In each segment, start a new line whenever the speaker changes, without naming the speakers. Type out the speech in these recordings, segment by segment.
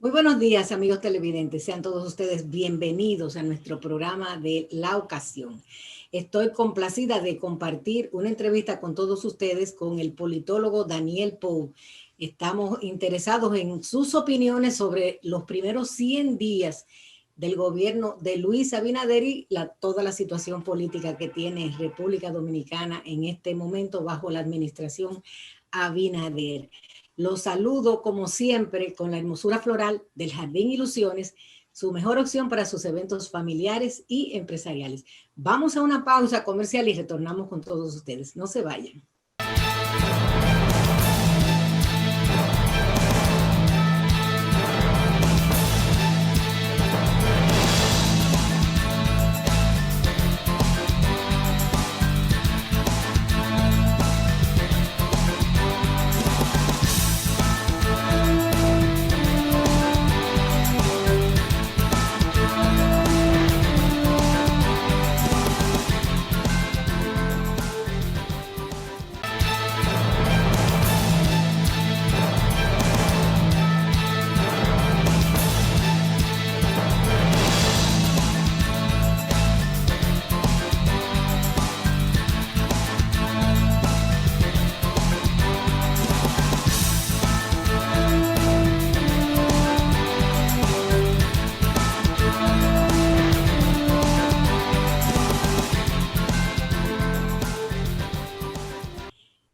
Muy buenos días, amigos televidentes. Sean todos ustedes bienvenidos a nuestro programa de La Ocasión. Estoy complacida de compartir una entrevista con todos ustedes con el politólogo Daniel Pou. Estamos interesados en sus opiniones sobre los primeros 100 días del gobierno de Luis Abinader y toda la situación política que tiene República Dominicana en este momento bajo la administración Abinader. Los saludo como siempre con la hermosura floral del Jardín Ilusiones, su mejor opción para sus eventos familiares y empresariales. Vamos a una pausa comercial y retornamos con todos ustedes. No se vayan.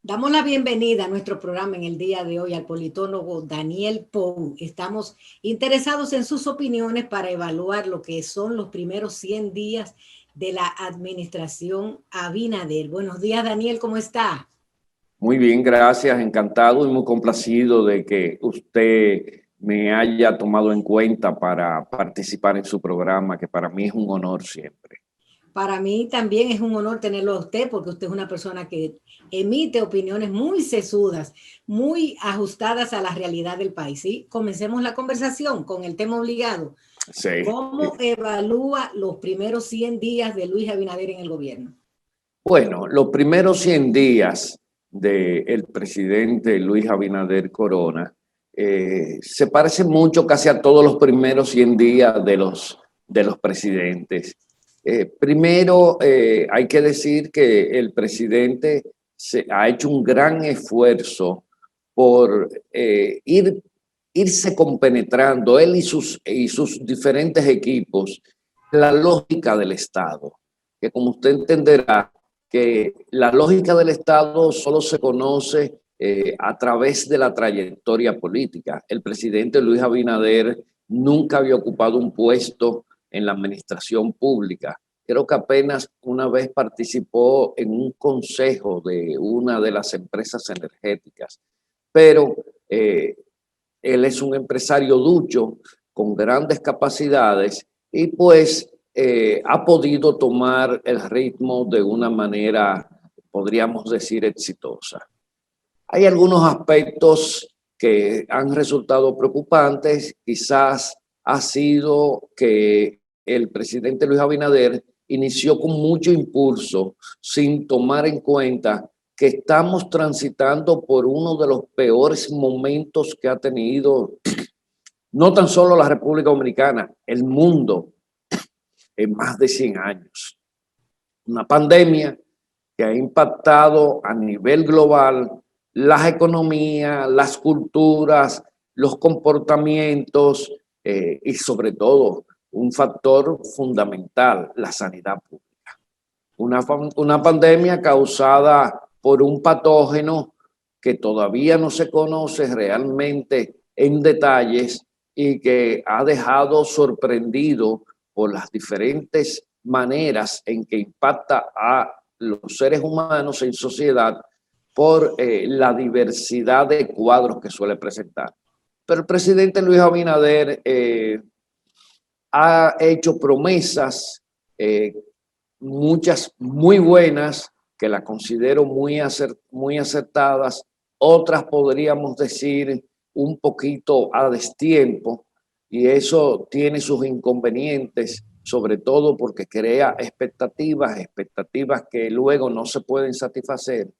Damos la bienvenida a nuestro programa en el día de hoy al politólogo Daniel Pou. Estamos interesados en sus opiniones para evaluar lo que son los primeros 100 días de la administración Abinader. Buenos días, Daniel, ¿cómo está?
Muy bien, gracias, encantado y muy complacido de que usted me haya tomado en cuenta para participar en su programa, que para mí es un honor siempre.
Para mí también es un honor tenerlo a usted porque usted es una persona que emite opiniones muy sesudas, muy ajustadas a la realidad del país. ¿Sí? Comencemos la conversación con el tema obligado.
Sí.
¿Cómo evalúa los primeros 100 días de Luis Abinader en el gobierno?
Bueno, los primeros 100 días del presidente Luis Abinader Corona se parecen mucho casi a todos los primeros 100 días de los presidentes. Primero, hay que decir que el presidente ha hecho un gran esfuerzo por irse compenetrando, él y sus diferentes equipos, la lógica del Estado, que como usted entenderá, que la lógica del Estado solo se conoce a través de la trayectoria política. El presidente Luis Abinader nunca había ocupado un puesto en la administración pública. Creo que apenas una vez participó en un consejo de una de las empresas energéticas, pero él es un empresario ducho con grandes capacidades y pues ha podido tomar el ritmo de una manera, podríamos decir, exitosa. Hay algunos aspectos que han resultado preocupantes. Quizás ha sido que el presidente Luis Abinader inició con mucho impulso sin tomar en cuenta que estamos transitando por uno de los peores momentos que ha tenido no tan solo la República Dominicana, el mundo en más de 100 años. Una pandemia que ha impactado a nivel global las economías, las culturas, los comportamientos y sobre todo un factor fundamental, la sanidad pública. Una pandemia causada por un patógeno que todavía no se conoce realmente en detalles y que ha dejado sorprendido por las diferentes maneras en que impacta a los seres humanos en sociedad por la diversidad de cuadros que suele presentar. Pero el presidente Luis Abinader ha hecho promesas, muchas muy buenas, que las considero muy acertadas, otras podríamos decir un poquito a destiempo, y eso tiene sus inconvenientes, sobre todo porque crea expectativas que luego no se pueden satisfacer.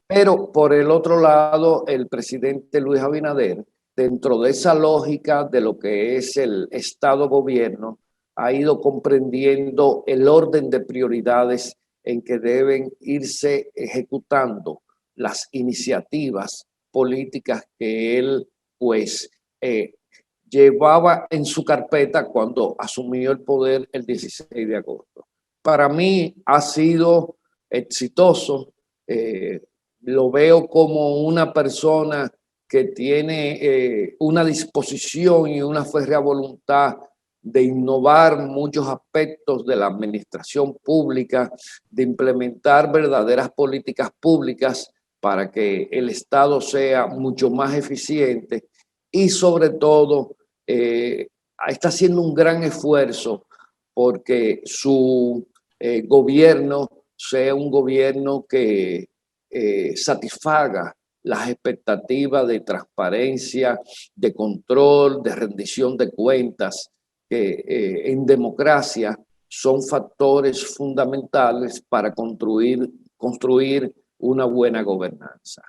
Pero por el otro lado, el presidente Luis Abinader dentro de esa lógica de lo que es el Estado-gobierno, ha ido comprendiendo el orden de prioridades en que deben irse ejecutando las iniciativas políticas que él, pues, llevaba en su carpeta cuando asumió el poder el 16 de agosto. Para mí ha sido exitoso, lo veo como una persona que tiene una disposición y una férrea voluntad de innovar muchos aspectos de la administración pública, de implementar verdaderas políticas públicas para que el Estado sea mucho más eficiente y sobre todo está haciendo un gran esfuerzo porque su gobierno sea un gobierno que satisfaga las expectativas de transparencia, de control, de rendición de cuentas, que en democracia son factores fundamentales para construir una buena gobernanza.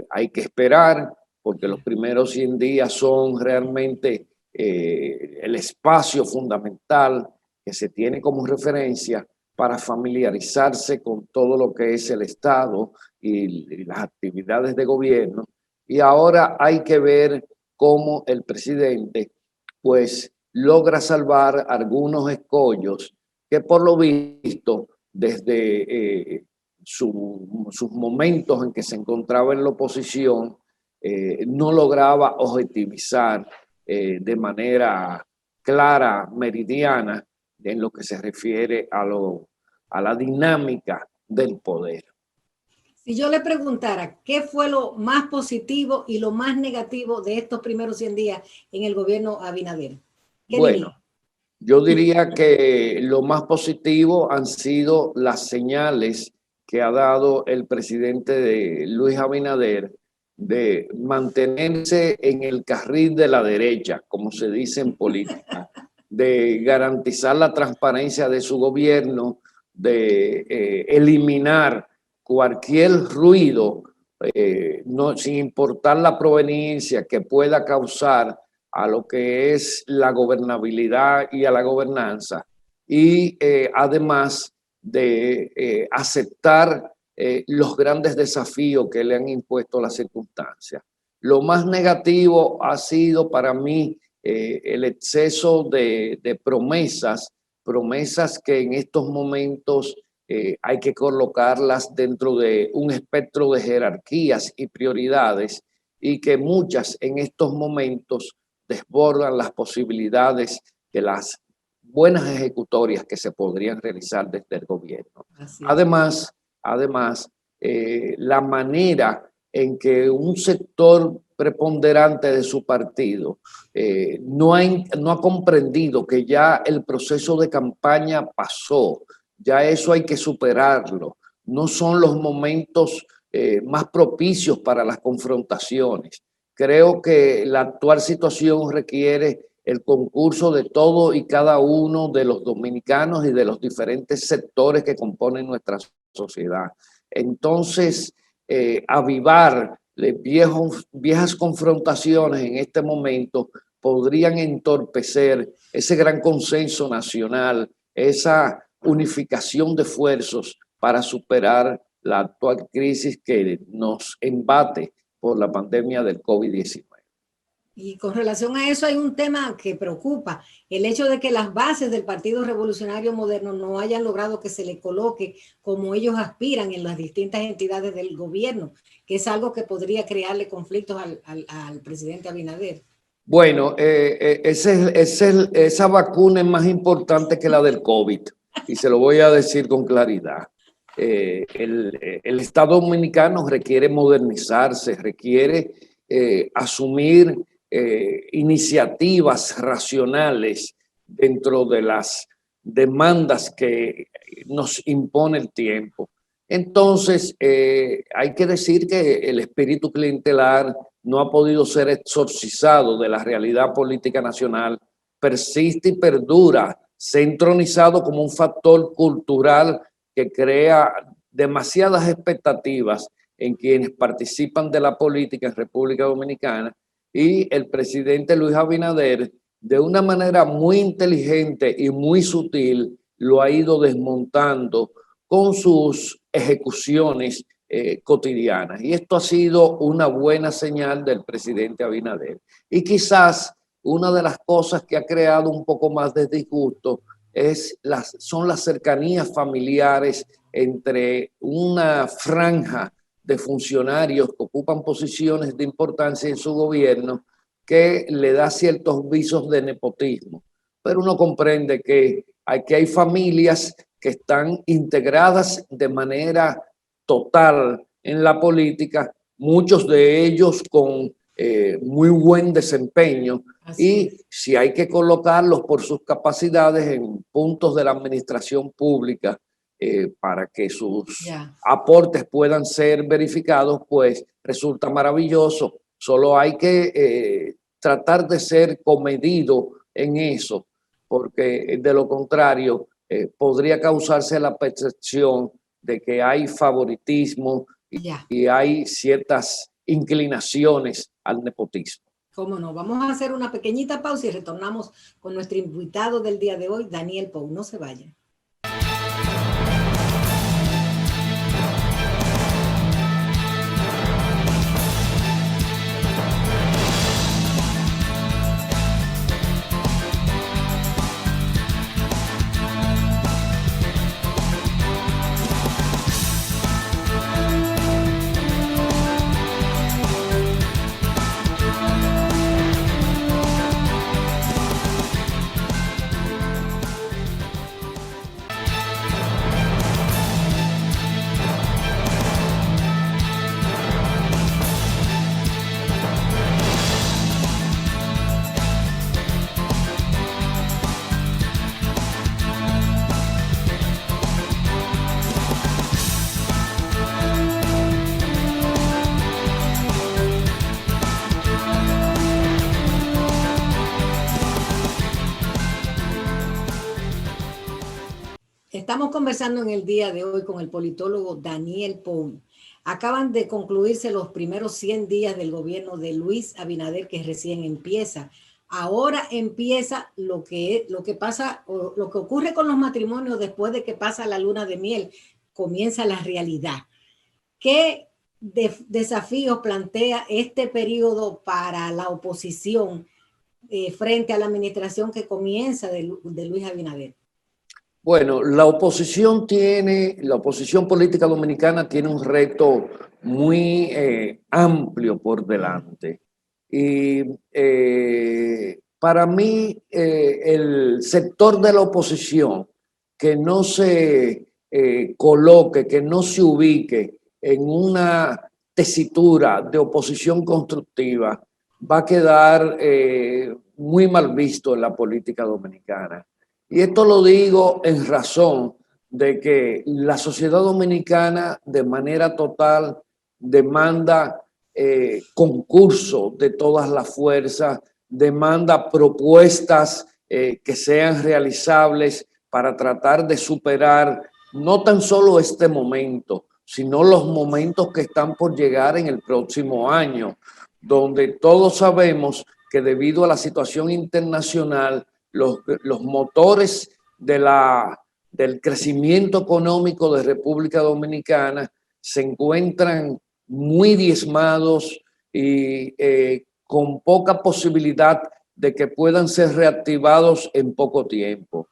Hay que esperar porque los primeros 100 días son realmente el espacio fundamental que se tiene como referencia para familiarizarse con todo lo que es el Estado y las actividades de gobierno. Y ahora hay que ver cómo el presidente pues logra salvar algunos escollos que por lo visto desde sus momentos en que se encontraba en la oposición no lograba objetivizar de manera clara, meridiana, en lo que se refiere a la dinámica del poder.
Si yo le preguntara qué fue lo más positivo y lo más negativo de estos primeros 100 días en el gobierno Abinader, ¿qué diría?
Yo diría que lo más positivo han sido las señales que ha dado el presidente Luis Abinader de mantenerse en el carril de la derecha, como se dice en política, de garantizar la transparencia de su gobierno, de eliminar cualquier ruido, sin importar la proveniencia que pueda causar a lo que es la gobernabilidad y a la gobernanza, y además de aceptar los grandes desafíos que le han impuesto las circunstancias. Lo más negativo ha sido para mí el exceso de promesas que en estos momentos hay que colocarlas dentro de un espectro de jerarquías y prioridades, y que muchas en estos momentos desbordan las posibilidades de las buenas ejecutorias que se podrían realizar desde el gobierno. Además, la manera en que un sector preponderante de su partido no ha comprendido que ya el proceso de campaña pasó, ya eso hay que superarlo. No son los momentos más propicios para las confrontaciones. Creo que la actual situación requiere el concurso de todo y cada uno de los dominicanos y de los diferentes sectores que componen nuestra sociedad. Entonces, avivar viejas confrontaciones en este momento podrían entorpecer ese gran consenso nacional, esa unificación de esfuerzos para superar la actual crisis que nos embate por la pandemia del COVID-19.
Y con relación a eso hay un tema que preocupa, el hecho de que las bases del Partido Revolucionario Moderno no hayan logrado que se le coloque como ellos aspiran en las distintas entidades del gobierno, que es algo que podría crearle conflictos al presidente Abinader.
Bueno, esa vacuna es más importante que la del COVID, y se lo voy a decir con claridad. El Estado dominicano requiere modernizarse, requiere asumir iniciativas racionales dentro de las demandas que nos impone el tiempo. Entonces, hay que decir que el espíritu clientelar no ha podido ser exorcizado de la realidad política nacional, persiste y perdura, se ha entronizado como un factor cultural que crea demasiadas expectativas en quienes participan de la política en República Dominicana, y el presidente Luis Abinader, de una manera muy inteligente y muy sutil, lo ha ido desmontando con sus ejecuciones cotidianas. Y esto ha sido una buena señal del presidente Abinader. Y quizás una de las cosas que ha creado un poco más de disgusto son las cercanías familiares entre una franja de funcionarios que ocupan posiciones de importancia en su gobierno, que le da ciertos visos de nepotismo. Pero uno comprende que aquí hay familias que están integradas de manera total en la política, muchos de ellos con muy buen desempeño. Y si hay que colocarlos por sus capacidades en puntos de la administración pública para que sus aportes puedan ser verificados, pues resulta maravilloso. Solo hay que tratar de ser comedido en eso, porque de lo contrario podría causarse la percepción de que hay favoritismo y hay ciertas inclinaciones al nepotismo.
Cómo no, vamos a hacer una pequeñita pausa y retornamos con nuestro invitado del día de hoy, Daniel Pou. No se vayan. Estamos conversando en el día de hoy con el politólogo Daniel Pou. Acaban de concluirse los primeros 100 días del gobierno de Luis Abinader, que recién empieza. Ahora empieza lo que pasa, o lo que ocurre con los matrimonios después de que pasa la luna de miel, comienza la realidad. ¿Qué desafíos plantea este periodo para la oposición frente a la administración que comienza de Luis Abinader?
Bueno, la oposición política dominicana tiene un reto muy amplio por delante. Y para mí, el sector de la oposición que no se coloque, que no se ubique en una tesitura de oposición constructiva, va a quedar muy mal visto en la política dominicana. Y esto lo digo en razón de que la sociedad dominicana de manera total demanda concurso de todas las fuerzas, demanda propuestas que sean realizables para tratar de superar no tan solo este momento, sino los momentos que están por llegar en el próximo año, donde todos sabemos que debido a la situación internacional, los motores del crecimiento económico de República Dominicana se encuentran muy diezmados y con poca posibilidad de que puedan ser reactivados en poco tiempo.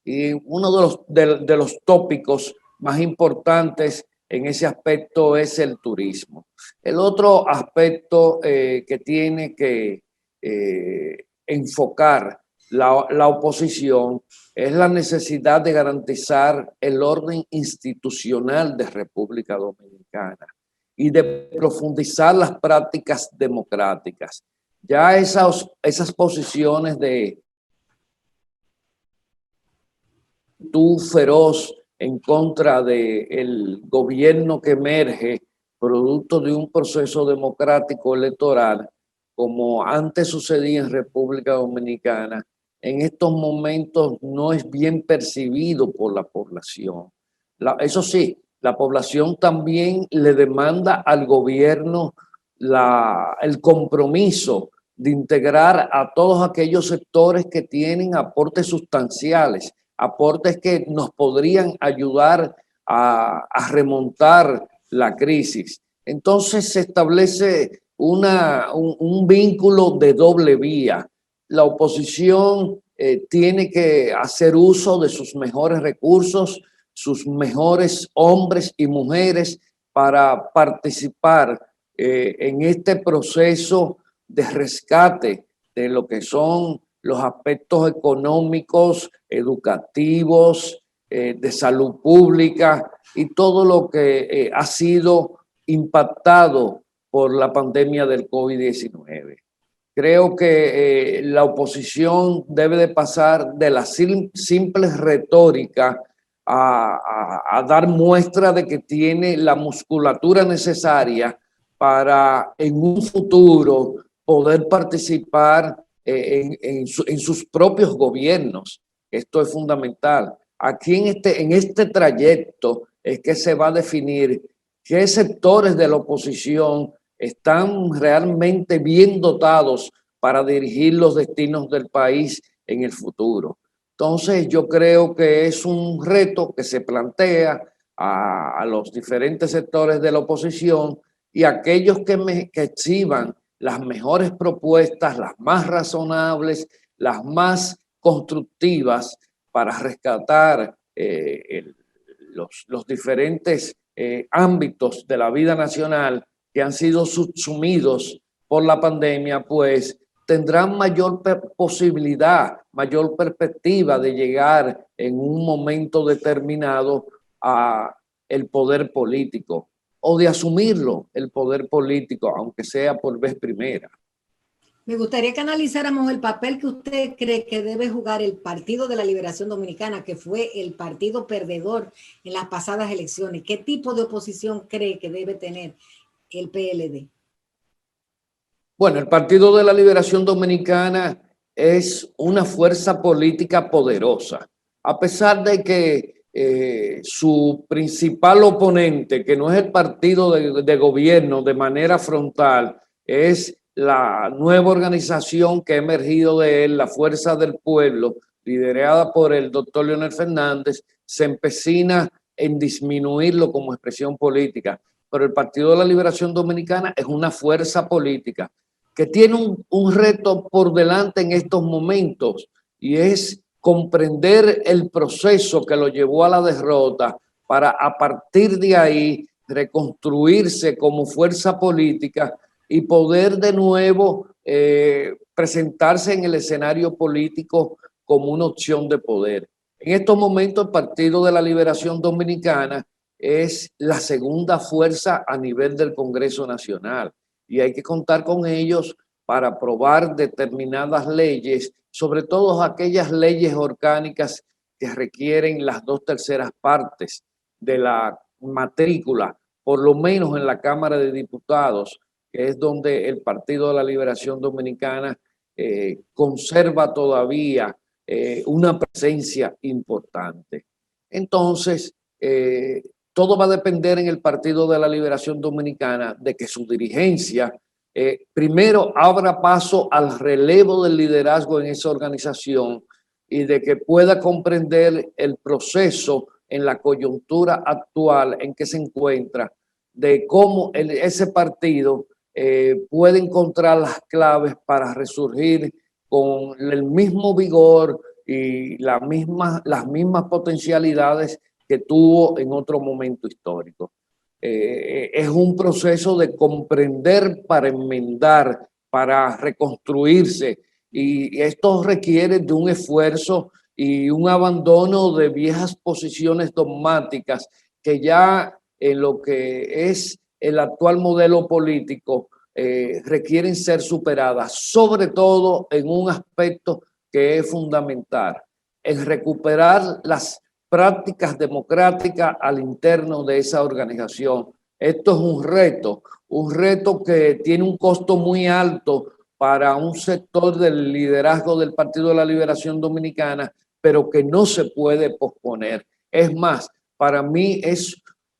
Y uno de los tópicos más importantes en ese aspecto es el turismo. El otro aspecto que tiene que enfocar la oposición es la necesidad de garantizar el orden institucional de República Dominicana y de profundizar las prácticas democráticas. Ya esas posiciones de feroz en contra del gobierno que emerge producto de un proceso democrático electoral, como antes sucedía en República Dominicana, en estos momentos no es bien percibido por la población. Eso sí, la población también le demanda al gobierno el compromiso de integrar a todos aquellos sectores que tienen aportes sustanciales, aportes que nos podrían ayudar a remontar la crisis. Entonces se establece un vínculo de doble vía. La oposición tiene que hacer uso de sus mejores recursos, sus mejores hombres y mujeres para participar en este proceso de rescate de lo que son los aspectos económicos, educativos, de salud pública y todo lo que ha sido impactado por la pandemia del COVID-19. Creo que la oposición debe de pasar de la simple retórica a dar muestra de que tiene la musculatura necesaria para en un futuro poder participar en sus propios gobiernos. Esto es fundamental. Aquí en este trayecto es que se va a definir qué sectores de la oposición están realmente bien dotados para dirigir los destinos del país en el futuro. Entonces yo creo que es un reto que se plantea a los diferentes sectores de la oposición y aquellos que exhiban las mejores propuestas, las más razonables, las más constructivas para rescatar los diferentes ámbitos de la vida nacional que han sido subsumidos por la pandemia, pues tendrán mayor posibilidad, mayor perspectiva de llegar en un momento determinado a el poder político o de asumirlo el poder político, aunque sea por vez primera.
Me gustaría que analizáramos el papel que usted cree que debe jugar el Partido de la Liberación Dominicana, que fue el partido perdedor en las pasadas elecciones. ¿Qué tipo de oposición cree que debe tener el PLD?
Bueno, el Partido de la Liberación Dominicana es una fuerza política poderosa, a pesar de que su principal oponente, que no es el partido de gobierno de manera frontal, es la nueva organización que ha emergido de él, la Fuerza del Pueblo, liderada por el doctor Leonel Fernández, se empecina en disminuirlo como expresión política. Pero el Partido de la Liberación Dominicana es una fuerza política que tiene un reto por delante en estos momentos y es comprender el proceso que lo llevó a la derrota para a partir de ahí reconstruirse como fuerza política y poder de nuevo presentarse en el escenario político como una opción de poder. En estos momentos el Partido de la Liberación Dominicana es la segunda fuerza a nivel del Congreso Nacional y hay que contar con ellos para aprobar determinadas leyes, sobre todo aquellas leyes orgánicas que requieren las 2/3 partes de la matrícula, por lo menos en la Cámara de Diputados, que es donde el Partido de la Liberación Dominicana conserva todavía una presencia importante. Entonces, todo va a depender en el Partido de la Liberación Dominicana de que su dirigencia primero abra paso al relevo del liderazgo en esa organización y de que pueda comprender el proceso en la coyuntura actual en que se encuentra, de cómo ese partido puede encontrar las claves para resurgir con el mismo vigor y las mismas potencialidades que tuvo en otro momento histórico. Es un proceso de comprender para enmendar, para reconstruirse, y esto requiere de un esfuerzo y un abandono de viejas posiciones dogmáticas que ya en lo que es el actual modelo político requieren ser superadas, sobre todo en un aspecto que es fundamental, en recuperar las prácticas democráticas al interno de esa organización. Esto es un reto que tiene un costo muy alto para un sector del liderazgo del Partido de la Liberación Dominicana, pero que no se puede posponer. Es más, para mí es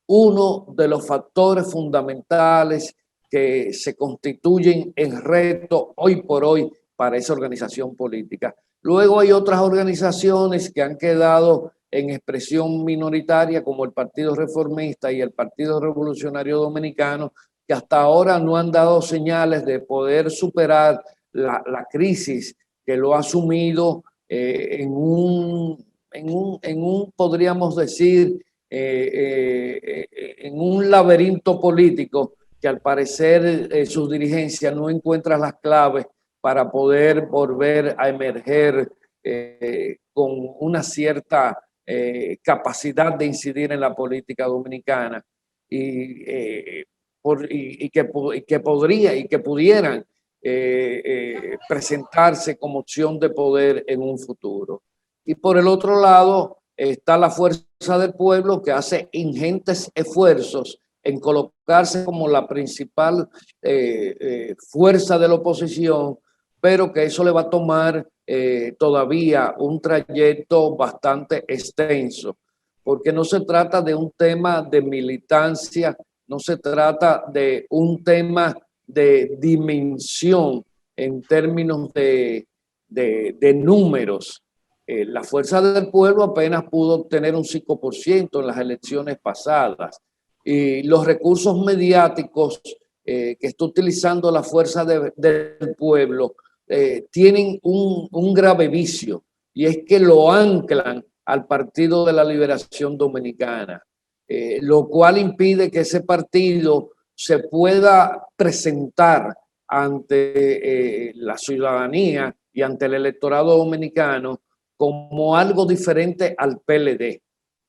uno de los factores fundamentales que se constituyen en reto hoy por hoy para esa organización política. Luego hay otras organizaciones que han quedado en expresión minoritaria, como el Partido Reformista y el Partido Revolucionario Dominicano, que hasta ahora no han dado señales de poder superar la crisis que lo ha sumido en un, podríamos decir, en un laberinto político que al parecer sus dirigencias no encuentran las claves para poder volver a emerger con una cierta capacidad de incidir en la política dominicana y que pudieran presentarse como opción de poder en un futuro. Y por el otro lado está la Fuerza del Pueblo, que hace ingentes esfuerzos en colocarse como la principal fuerza de la oposición, pero que eso le va a tomar todavía un trayecto bastante extenso, porque no se trata de un tema de militancia, no se trata de un tema de dimensión en términos de números. La Fuerza del Pueblo apenas pudo obtener un 5% en las elecciones pasadas, y los recursos mediáticos que está utilizando la Fuerza del Pueblo tienen un grave vicio, y es que lo anclan al Partido de la Liberación Dominicana, lo cual impide que ese partido se pueda presentar ante la ciudadanía y ante el electorado dominicano como algo diferente al PLD.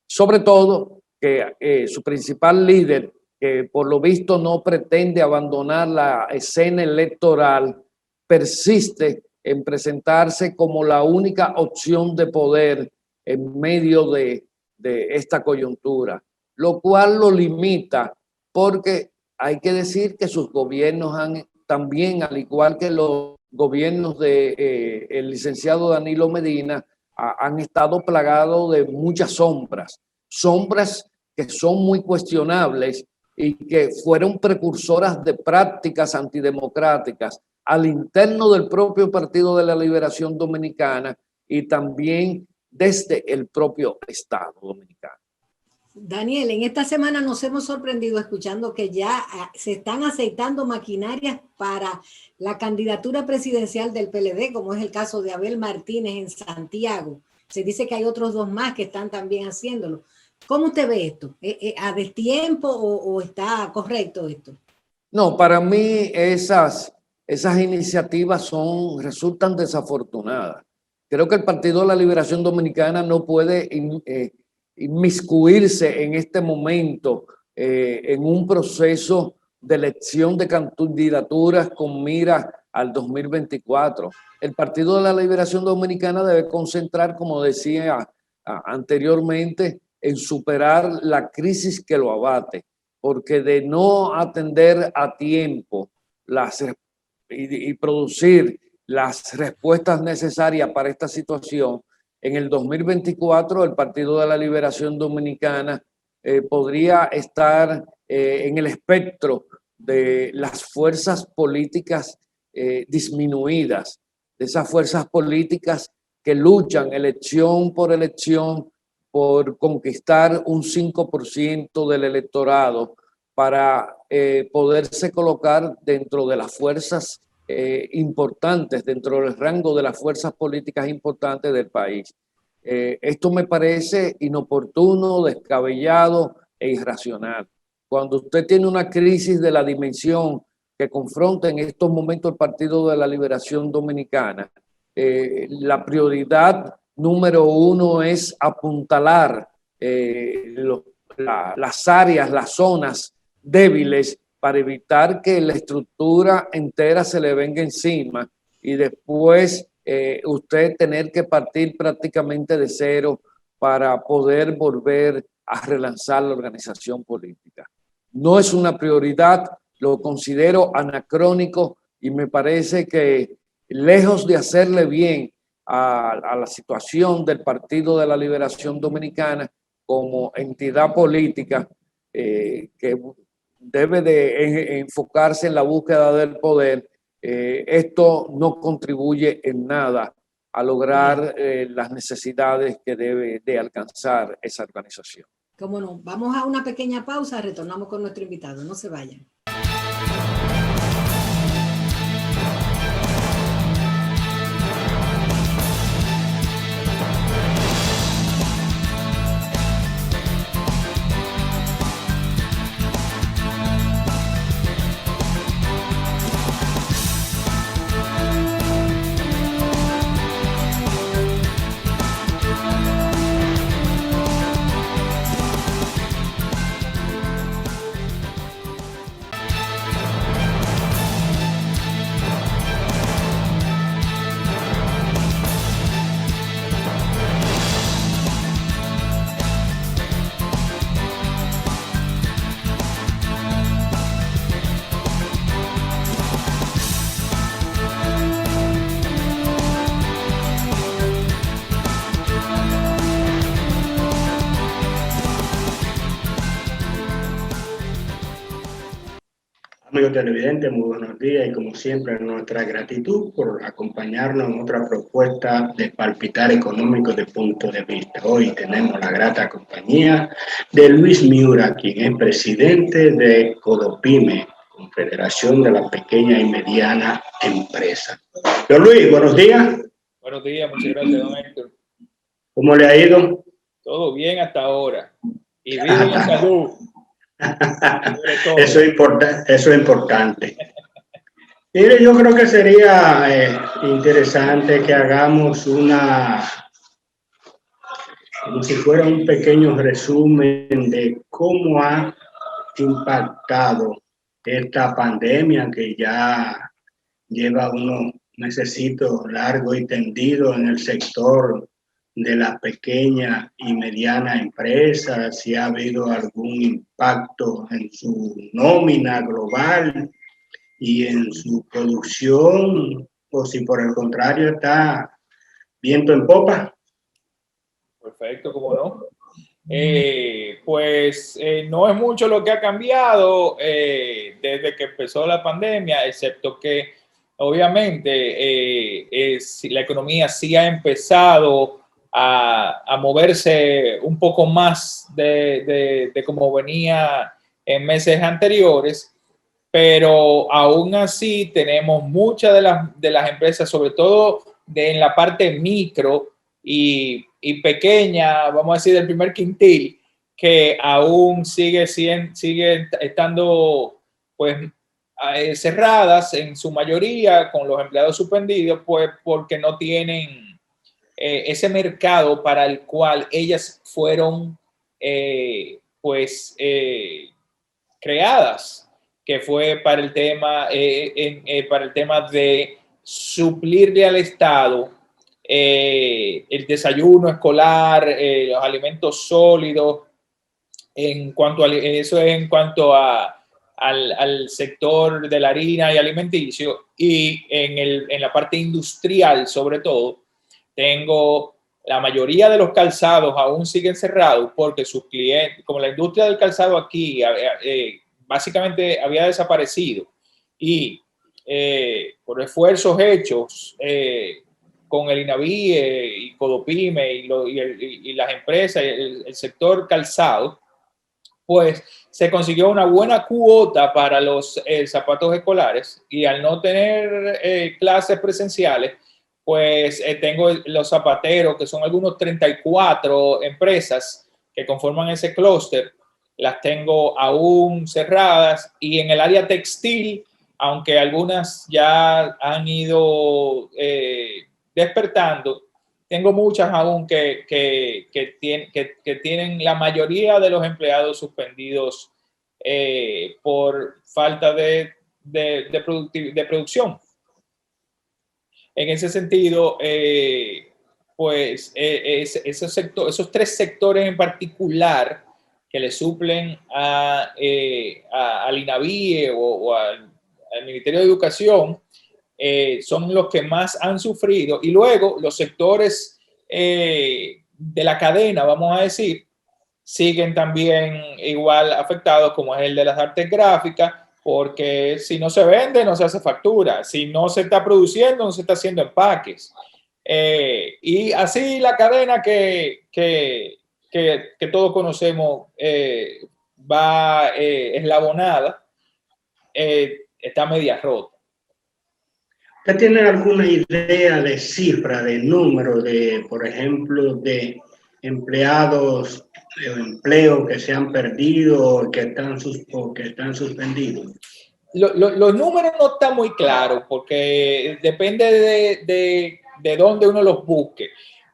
Sobre todo que su principal líder, que por lo visto no pretende abandonar la escena electoral, persiste en presentarse como la única opción de poder en medio de esta coyuntura, lo cual lo limita, porque hay que decir que sus gobiernos han también, al igual que los gobiernos de el licenciado Danilo Medina, han estado plagados de muchas sombras que son muy cuestionables y que fueron precursoras de prácticas antidemocráticas al interno del propio Partido de la Liberación Dominicana y también desde el propio Estado dominicano.
Daniel, en esta semana nos hemos sorprendido escuchando que ya se están aceitando maquinarias para la candidatura presidencial del PLD, como es el caso de Abel Martínez en Santiago. Se dice que hay otros dos más que están también haciéndolo. ¿Cómo usted ve esto? ¿A destiempo o está correcto esto?
No, para mí esas iniciativas resultan desafortunadas. Creo que el Partido de la Liberación Dominicana no puede inmiscuirse en este momento en un proceso de elección de candidaturas con mira al 2024. El Partido de la Liberación Dominicana debe concentrar, como decía anteriormente, en superar la crisis que lo abate, porque de no atender a tiempo y producir las respuestas necesarias para esta situación, en el 2024 el Partido de la Liberación Dominicana podría estar en el espectro de las fuerzas políticas disminuidas, de esas fuerzas políticas que luchan elección por conquistar un 5% del electorado para poderse colocar dentro de las fuerzas importantes, dentro del rango de las fuerzas políticas importantes del país. Esto me parece inoportuno, descabellado e irracional. Cuando usted tiene una crisis de la dimensión que confronta en estos momentos el Partido de la Liberación Dominicana, la prioridad número uno es apuntalar las áreas, las zonas débiles para evitar que la estructura entera se le venga encima y después usted tener que partir prácticamente de cero para poder volver a relanzar la organización política. No es una prioridad, lo considero anacrónico y me parece que lejos de hacerle bien a la situación del Partido de la Liberación Dominicana como entidad política que debe de enfocarse en la búsqueda del poder, esto no contribuye en nada a lograr las necesidades que debe de alcanzar esa organización.
Cómo no. Vamos a una pequeña pausa, retornamos con nuestro invitado. No se vayan.
Amigos televidentes, muy buenos días y como siempre nuestra gratitud por acompañarnos en otra propuesta de Palpitar Económico de Punto de Vista. Hoy tenemos la grata compañía de Luis Miura, quien es presidente de Codopime, Confederación de la Pequeña y Mediana Empresa. Don Luis, buenos días.
Buenos días, muchas gracias, don Héctor.
¿Cómo le ha ido?
Todo bien hasta ahora. Y vida y salud.
Eso es importante. Mire, yo creo que sería interesante que hagamos como si fuera un pequeño resumen de cómo ha impactado esta pandemia que ya lleva unos mesecitos largo y tendido en el sector de la pequeña y mediana empresa, si ha habido algún impacto en su nómina global y en su producción, o si por el contrario está viento en popa.
Perfecto, cómo no. No es mucho lo que ha cambiado desde que empezó la pandemia, excepto que obviamente la economía sí ha empezado a moverse un poco más de como venía en meses anteriores, pero aún así tenemos muchas de las empresas, sobre todo en la parte micro y pequeña, vamos a decir del primer quintil, que aún sigue estando pues cerradas en su mayoría con los empleados suspendidos, pues porque no tienen ese mercado para el cual ellas fueron creadas, que fue para el tema de suplirle al Estado el desayuno escolar, los alimentos sólidos, en cuanto al sector de la harina y alimenticio, y en la parte industrial sobre todo. Tengo la mayoría de los calzados aún siguen cerrados porque sus clientes, como la industria del calzado aquí básicamente había desaparecido, y por esfuerzos hechos con el INAVIE y Codopime y las empresas, el sector calzado, pues se consiguió una buena cuota para los zapatos escolares, y al no tener clases presenciales, pues tengo los zapateros, que son algunos 34 empresas que conforman ese clúster, las tengo aún cerradas, y en el área textil, aunque algunas ya han ido despertando, tengo muchas aún que tienen la mayoría de los empleados suspendidos por falta de producción. En ese sentido, esos tres sectores en particular que le suplen al INAVIE o al Ministerio de Educación, son los que más han sufrido. Y luego los sectores de la cadena, vamos a decir, siguen también igual afectados, como es el de las artes gráficas, porque si no se vende, no se hace factura. Si no se está produciendo, no se está haciendo empaques. Y así la cadena que todos conocemos va eslabonada, está media rota.
¿Usted tiene alguna idea de cifra, de número, de, por ejemplo, de empleados, de empleo que se han perdido o que están suspendidos?
Los números no están muy claros porque depende de dónde uno los busque.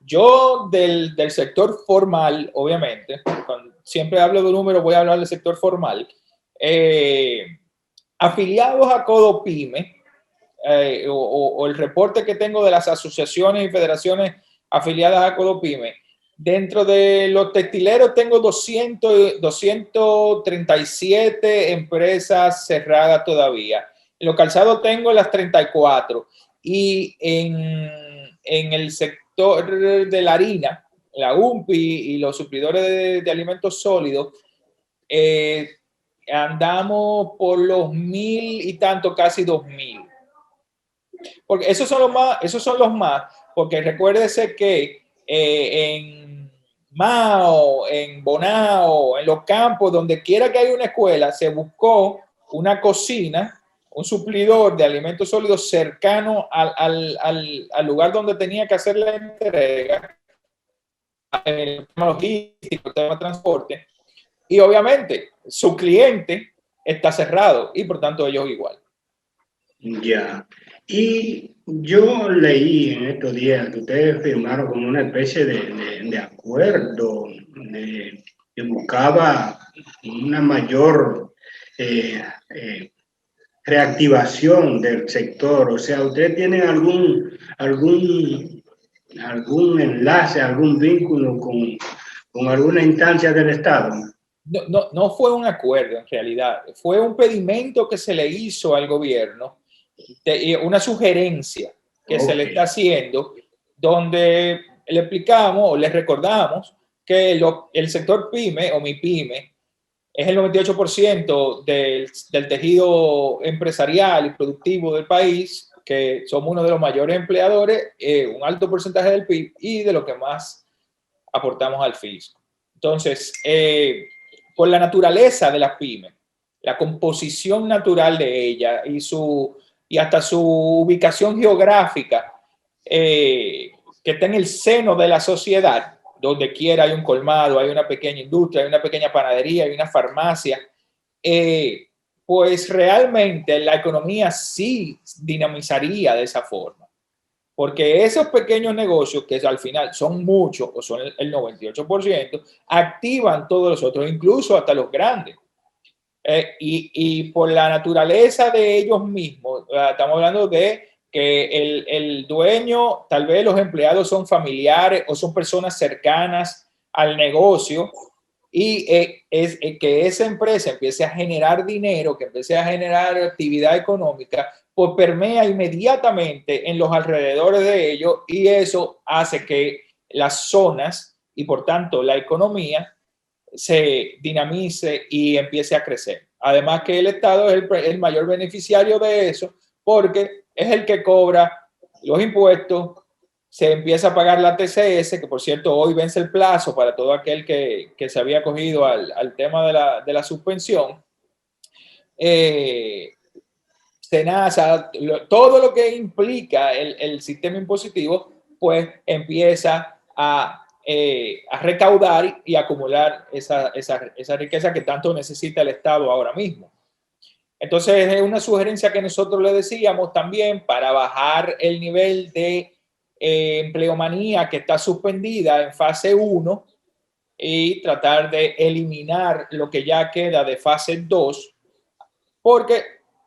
Yo del sector formal, obviamente, cuando siempre hablo de números voy a hablar del sector formal, afiliados a Codopyme, o el reporte que tengo de las asociaciones y federaciones afiliadas a Codopyme, dentro de los textileros tengo 237 empresas cerradas todavía. En los calzados tengo las 34. Y en el sector de la harina, la UMPI y los suplidores de alimentos sólidos, andamos por los 1,000 y tanto, casi 2,000. Porque esos son los más, porque recuérdese que en Mao, en Bonao, en los campos, donde quiera que haya una escuela, se buscó una cocina, un suplidor de alimentos sólidos cercano al lugar donde tenía que hacer la entrega, el tema logístico, el tema de transporte, y obviamente su cliente está cerrado y por tanto ellos igual.
Ya. Y yo leí en estos días que ustedes firmaron como una especie de acuerdo que buscaba una mayor reactivación del sector. O sea, ¿ustedes tienen algún enlace, algún vínculo con alguna instancia del Estado?
No fue un acuerdo en realidad, fue un pedimento que se le hizo al gobierno, una sugerencia que se le está haciendo, donde le explicamos o le recordamos que el sector PYME o MIPYME es el 98% del tejido empresarial y productivo del país, que somos uno de los mayores empleadores, un alto porcentaje del PIB y de lo que más aportamos al fisco. Entonces, por la naturaleza de las pymes, la composición natural de ella y hasta su ubicación geográfica, que está en el seno de la sociedad, donde quiera hay un colmado, hay una pequeña industria, hay una pequeña panadería, hay una farmacia, pues realmente la economía sí dinamizaría de esa forma. Porque esos pequeños negocios, que al final son muchos, o son el 98%, activan todos los otros, incluso hasta los grandes. Y por la naturaleza de ellos mismos, estamos hablando de que el dueño, tal vez los empleados son familiares o son personas cercanas al negocio, y que esa empresa empiece a generar dinero, que empiece a generar actividad económica, pues permea inmediatamente en los alrededores de ellos, y eso hace que las zonas y por tanto la economía se dinamice y empiece a crecer. Además que el Estado es el mayor beneficiario de eso, porque es el que cobra los impuestos, se empieza a pagar la TCS, que por cierto hoy vence el plazo para todo aquel que se había acogido al tema de la suspensión. SENASA, todo lo que implica el sistema impositivo, pues empieza a recaudar y acumular esa riqueza que tanto necesita el Estado ahora mismo. Entonces es una sugerencia que nosotros le decíamos también para bajar el nivel de empleomanía que está suspendida en fase 1 y tratar de eliminar lo que ya queda de fase 2, porque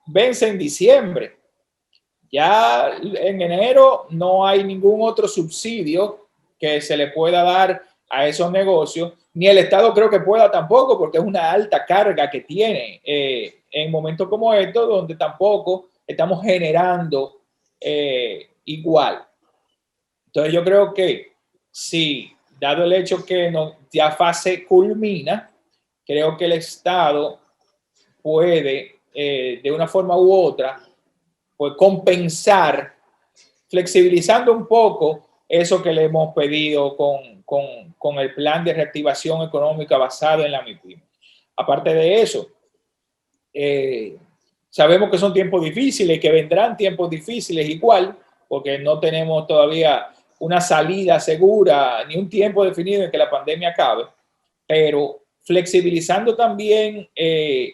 vence en diciembre. Ya en enero no hay ningún otro subsidio que se le pueda dar a esos negocios, ni el Estado creo que pueda tampoco, porque es una alta carga que tiene en momentos como estos, donde tampoco estamos generando igual. Entonces yo creo que si dado el hecho que ya fase culmina, creo que el Estado puede, de una forma u otra, pues compensar, flexibilizando un poco eso que le hemos pedido con el plan de reactivación económica basado en la MIPYME. Aparte de eso, sabemos que son tiempos difíciles y que vendrán tiempos difíciles igual, porque no tenemos todavía una salida segura ni un tiempo definido en que la pandemia acabe, pero flexibilizando también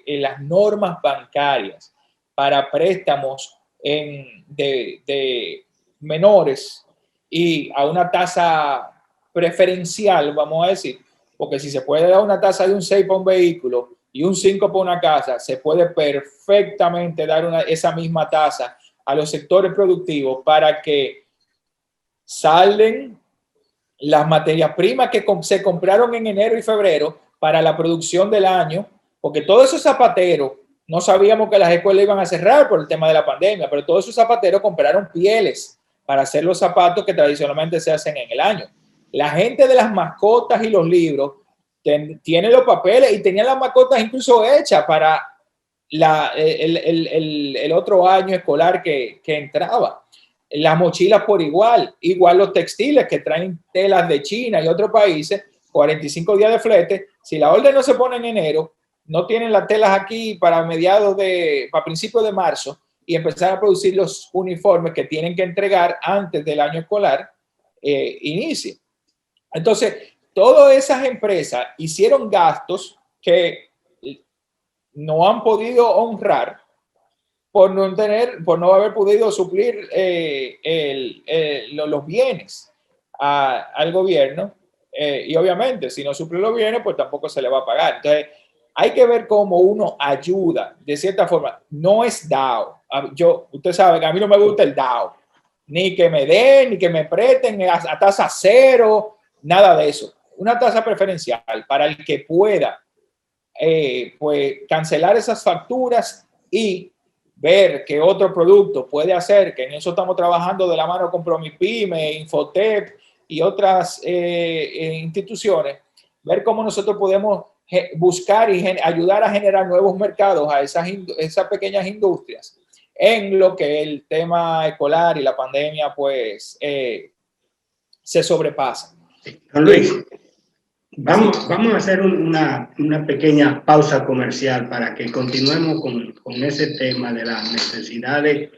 las normas bancarias para préstamos de menores y a una tasa preferencial, vamos a decir, porque si se puede dar una tasa de un 6 para un vehículo y un 5 para una casa, se puede perfectamente dar esa misma tasa a los sectores productivos para que salden las materias primas que se compraron en enero y febrero para la producción del año, porque todos esos zapateros, no sabíamos que las escuelas iban a cerrar por el tema de la pandemia, pero todos esos zapateros compraron pieles para hacer los zapatos que tradicionalmente se hacen en el año. La gente de las mascotas y los libros tiene los papeles y tenían las mascotas incluso hechas para el otro año escolar que entraba. Las mochilas por igual los textiles que traen telas de China y otros países, 45 días de flete. Si la orden no se pone en enero, no tienen las telas aquí para principios de marzo y empezar a producir los uniformes que tienen que entregar antes del año escolar inicie. Entonces, todas esas empresas hicieron gastos que no han podido honrar por no haber podido suplir los bienes al gobierno. Y obviamente, si no suple los bienes, pues tampoco se le va a pagar. Entonces, hay que ver cómo uno ayuda, de cierta forma. No es DAO. Usted sabe que a mí no me gusta el DAO. Ni que me den, ni que me presten a tasa cero, nada de eso. Una tasa preferencial para el que pueda pues cancelar esas facturas y ver qué otro producto puede hacer, que en eso estamos trabajando de la mano con Promipyme, Infotep y otras instituciones, ver cómo nosotros podemos buscar y ayudar a generar nuevos mercados a esas pequeñas industrias en lo que el tema escolar y la pandemia pues se sobrepasa.
Don Luis, vamos a hacer una pequeña pausa comercial para que continuemos con ese tema de las necesidades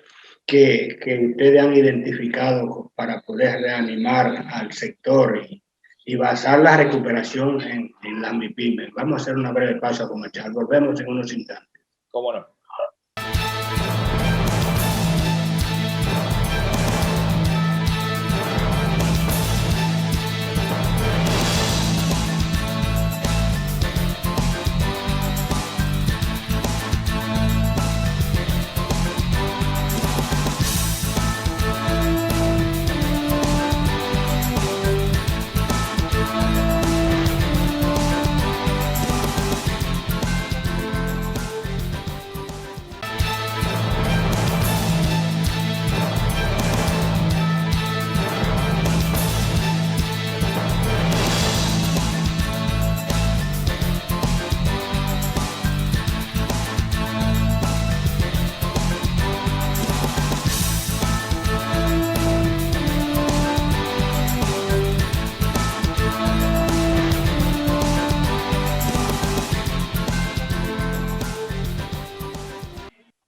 que ustedes han identificado para poder reanimar al sector y basar la recuperación en las MIPYME. Vamos a hacer una breve pausa comercial. Volvemos en unos instantes.
¿Cómo no?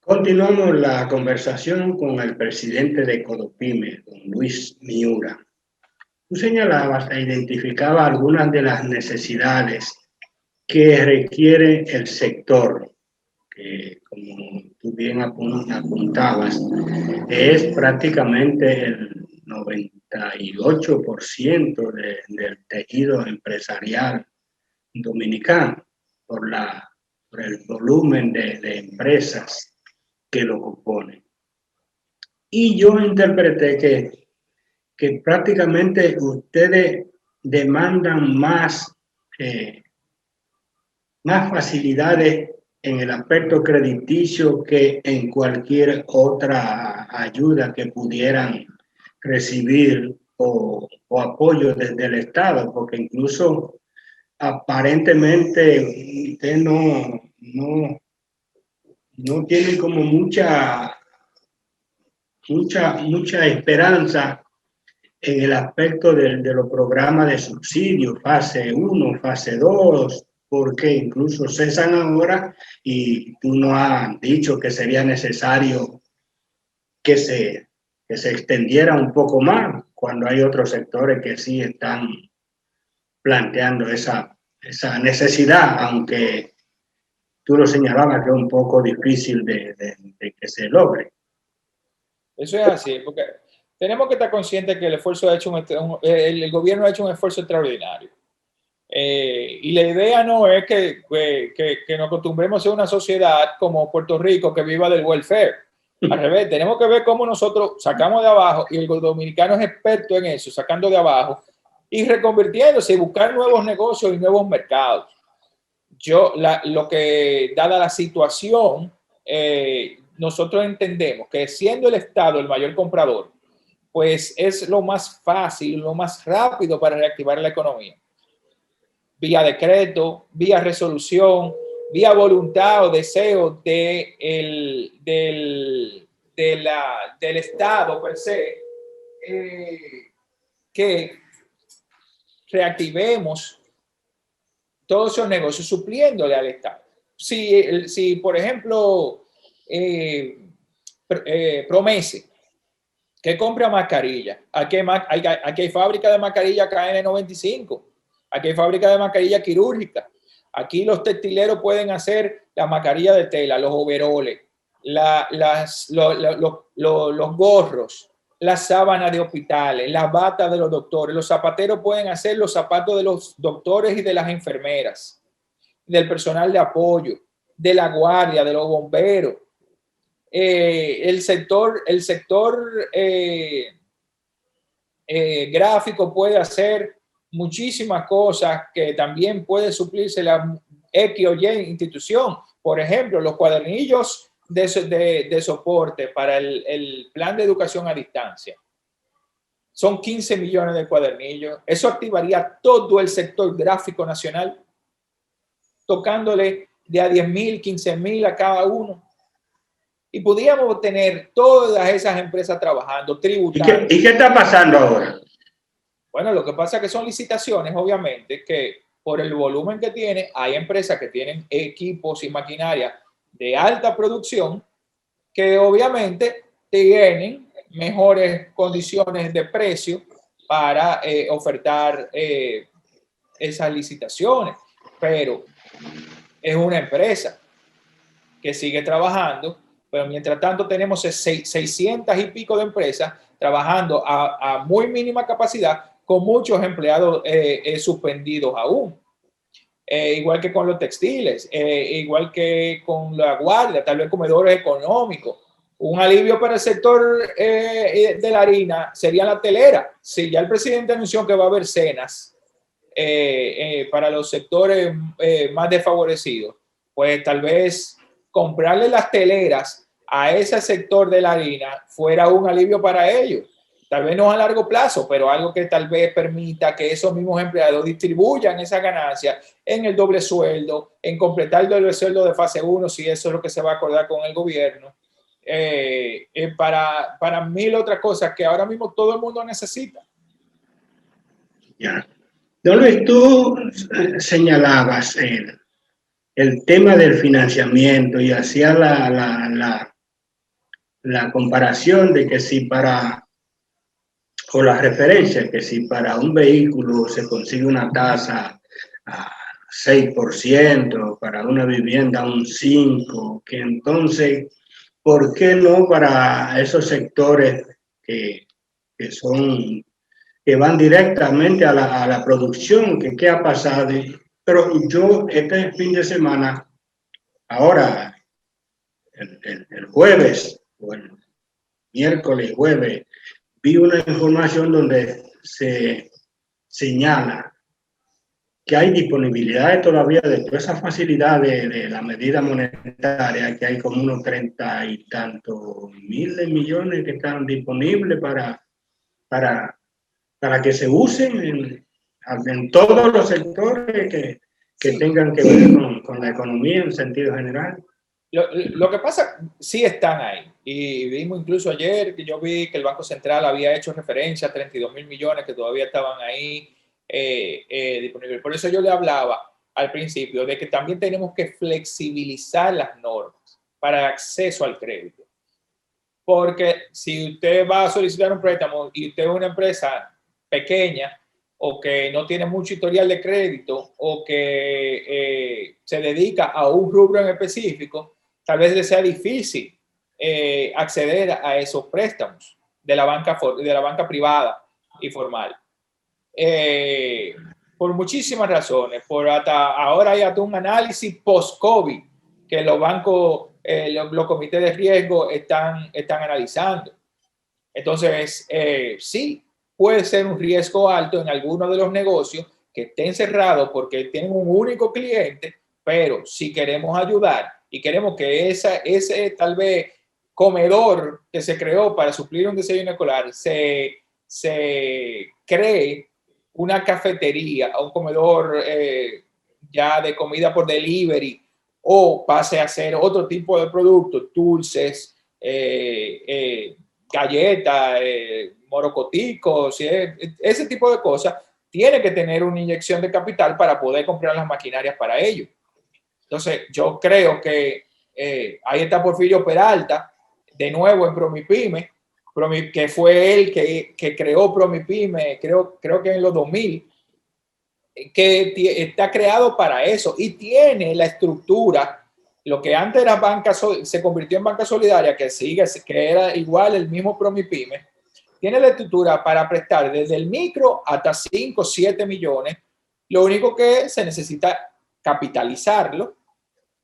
Continuamos la conversación con el presidente de Codopyme, don Luis Miura. Tú señalabas e identificabas algunas de las necesidades que requiere el sector, que como tú bien apuntabas, es prácticamente el 98% del tejido empresarial dominicano, por el volumen de empresas que lo componen. Y yo interpreté que prácticamente ustedes demandan más facilidades en el aspecto crediticio que en cualquier otra ayuda que pudieran recibir o o apoyo desde el Estado, porque incluso aparentemente usted no tiene como mucha esperanza en el aspecto de los programas de subsidio, fase 1, fase 2, porque incluso cesan ahora y tú no has dicho que sería necesario que se extendiera un poco más, cuando hay otros sectores que sí están planteando esa necesidad, aunque tú lo señalabas que es un poco difícil de que se logre.
Eso es así, porque tenemos que estar conscientes que el esfuerzo ha hecho el gobierno ha hecho un esfuerzo extraordinario. Y la idea no es que nos acostumbremos a ser una sociedad como Puerto Rico que viva del welfare. Al revés, tenemos que ver cómo nosotros sacamos de abajo, y el dominicano es experto en eso, sacando de abajo y reconvirtiéndose y buscar nuevos negocios y nuevos mercados. Dada la situación, nosotros entendemos que siendo el Estado el mayor comprador, pues es lo más fácil, lo más rápido para reactivar la economía. Vía decreto, vía resolución, vía voluntad o deseo del Estado per se, que reactivemos todos esos negocios supliéndole al Estado. Si por ejemplo, Promese, que compra mascarilla, aquí hay fábrica de mascarilla KN95, aquí hay fábrica de mascarilla quirúrgica, aquí los textileros pueden hacer la mascarilla de tela, los overoles, los gorros, las sábanas de hospitales, las batas de los doctores, los zapateros pueden hacer los zapatos de los doctores y de las enfermeras, del personal de apoyo, de la guardia, de los bomberos. El sector gráfico puede hacer muchísimas cosas que también puede suplirse la X o Y institución. Por ejemplo, los cuadernillos de soporte para el plan de educación a distancia. Son 15 millones de cuadernillos. Eso activaría todo el sector gráfico nacional, tocándole de a 10,000, 15,000 a cada uno. Y podríamos tener todas esas empresas trabajando, tributando.
¿Y qué está pasando ahora?
Bueno, lo que pasa es que son licitaciones, obviamente, que por el volumen que tiene, hay empresas que tienen equipos y maquinaria de alta producción que obviamente tienen mejores condiciones de precio para ofertar esas licitaciones. Pero es una empresa que sigue trabajando, pero mientras tanto tenemos 600 y pico de empresas trabajando a muy mínima capacidad, con muchos empleados suspendidos aún. Igual que con los textiles, igual que con la guardia, tal vez comedores económicos. Un alivio para el sector de la harina sería la telera. Si ya el presidente anunció que va a haber cenas para los sectores más desfavorecidos, pues tal vez comprarle las teleras a ese sector de la harina fuera un alivio para ellos. Tal vez no a largo plazo, pero algo que tal vez permita que esos mismos empleados distribuyan esa ganancia en el doble sueldo, en completar el doble sueldo de fase 1, si eso es lo que se va a acordar con el gobierno, para mil otras cosas que ahora mismo todo el mundo necesita.
Ya. Don Luis, tú señalabas el tema del financiamiento y hacía la comparación de que si o la referencia, que si para un vehículo se consigue una tasa a 6%, para una vivienda un 5%, que entonces, ¿por qué no para esos sectores que van directamente a la producción? ¿Qué ha pasado? Pero yo este fin de semana, ahora, el jueves, o el miércoles, jueves, vi una información donde se señala que hay disponibilidad todavía de toda esa facilidad de la medida monetaria, que hay como unos 30 y tantos mil millones que están disponibles para para que se usen en todos los sectores que tengan que ver con la economía en sentido general.
Lo que pasa, sí están ahí. Y vimos incluso ayer que yo vi que el Banco Central había hecho referencia a 32.000 millones que todavía estaban ahí disponibles. Por eso yo le hablaba al principio de que también tenemos que flexibilizar las normas para acceso al crédito. Porque si usted va a solicitar un préstamo y usted es una empresa pequeña o que no tiene mucho historial de crédito o que se dedica a un rubro en específico, tal vez le sea difícil acceder a esos préstamos de la banca privada y formal. Por muchísimas razones. Ahora hay hasta un análisis post-COVID que los bancos, los comités de riesgo están analizando. Entonces, sí, puede ser un riesgo alto en algunos de los negocios que estén cerrados porque tienen un único cliente, pero si queremos ayudar y queremos que ese tal vez comedor que se creó para suplir un desayuno escolar se cree una cafetería o un comedor ya de comida por delivery o pase a ser otro tipo de productos, dulces, galletas, morocoticos, ese tipo de cosas, tiene que tener una inyección de capital para poder comprar las maquinarias para ello. Entonces, yo creo que ahí está Porfirio Peralta, de nuevo en Promipyme, que fue él que creó Promipyme, creo que en los 2000, que está creado para eso y tiene la estructura. Lo que antes era banca, se convirtió en banca solidaria, que era igual el mismo Promipyme, tiene la estructura para prestar desde el micro hasta 5 o 7 millones. Lo único que se necesita capitalizarlo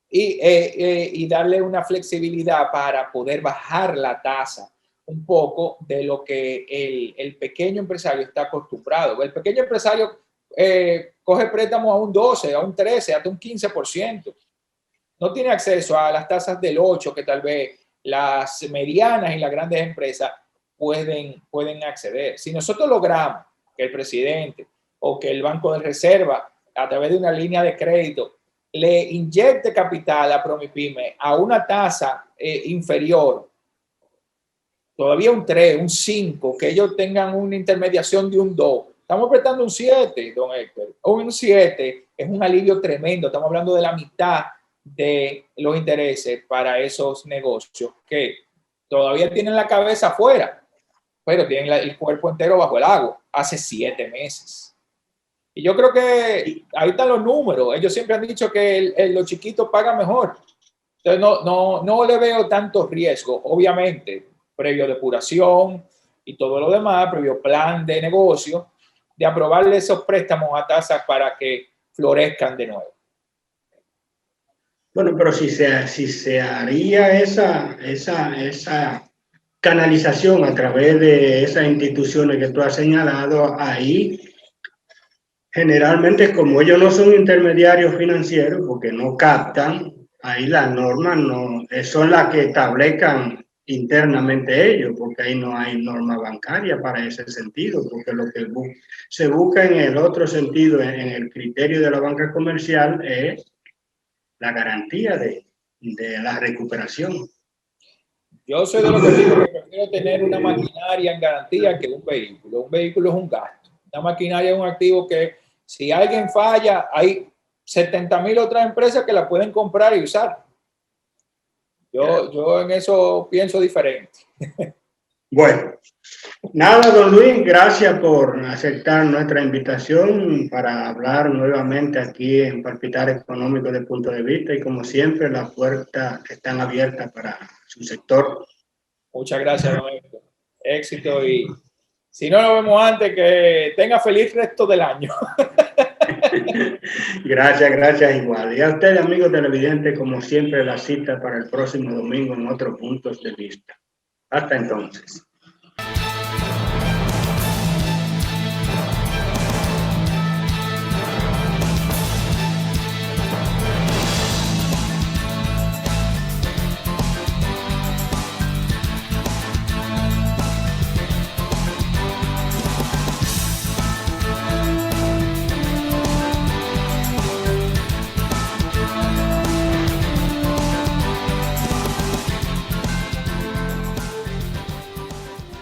y darle una flexibilidad para poder bajar la tasa un poco de lo que el pequeño empresario está acostumbrado. El pequeño empresario coge préstamos a un 12, a un 13, hasta un 15%. No tiene acceso a las tasas del 8 que tal vez las medianas y las grandes empresas pueden acceder. Si nosotros logramos que el presidente o que el Banco de Reserva, a través de una línea de crédito, le inyecte capital a Promipyme a una tasa inferior, todavía un 3, un 5, que ellos tengan una intermediación de un 2. Estamos prestando un 7, don Héctor. Un 7 es un alivio tremendo. Estamos hablando de la mitad de los intereses para esos negocios que todavía tienen la cabeza afuera, pero tienen el cuerpo entero bajo el agua hace 7 meses. Y yo creo que ahí están los números. Ellos siempre han dicho que los chiquitos pagan mejor. Entonces no le veo tanto riesgo, obviamente, previo depuración y todo lo demás, previo plan de negocio, de aprobarle esos préstamos a tasas para que florezcan de nuevo.
Bueno, pero si se haría esa canalización a través de esas instituciones que tú has señalado, ahí generalmente, como ellos no son intermediarios financieros porque no captan, ahí las normas no son las que establezcan internamente ellos, porque ahí no hay norma bancaria para ese sentido, porque lo que se busca en el otro sentido, en el criterio de la banca comercial, es la garantía de la recuperación.
Yo soy de los que digo que prefiero tener una maquinaria en garantía que un vehículo. Un vehículo es un gasto. Una maquinaria es un activo que si alguien falla, hay 70.000 otras empresas que la pueden comprar y usar. Yo en eso pienso diferente.
Bueno, nada, don Luis, gracias por aceptar nuestra invitación para hablar nuevamente aquí en Palpitar Económico de Punto de Vista y como siempre las puertas están abiertas para su sector.
Muchas gracias, don Héctor. Éxito y si no nos vemos antes, que tenga feliz resto del año.
Gracias igual. Y a ustedes, amigos televidentes, como siempre, la cita para el próximo domingo en otros puntos de vista. Hasta entonces.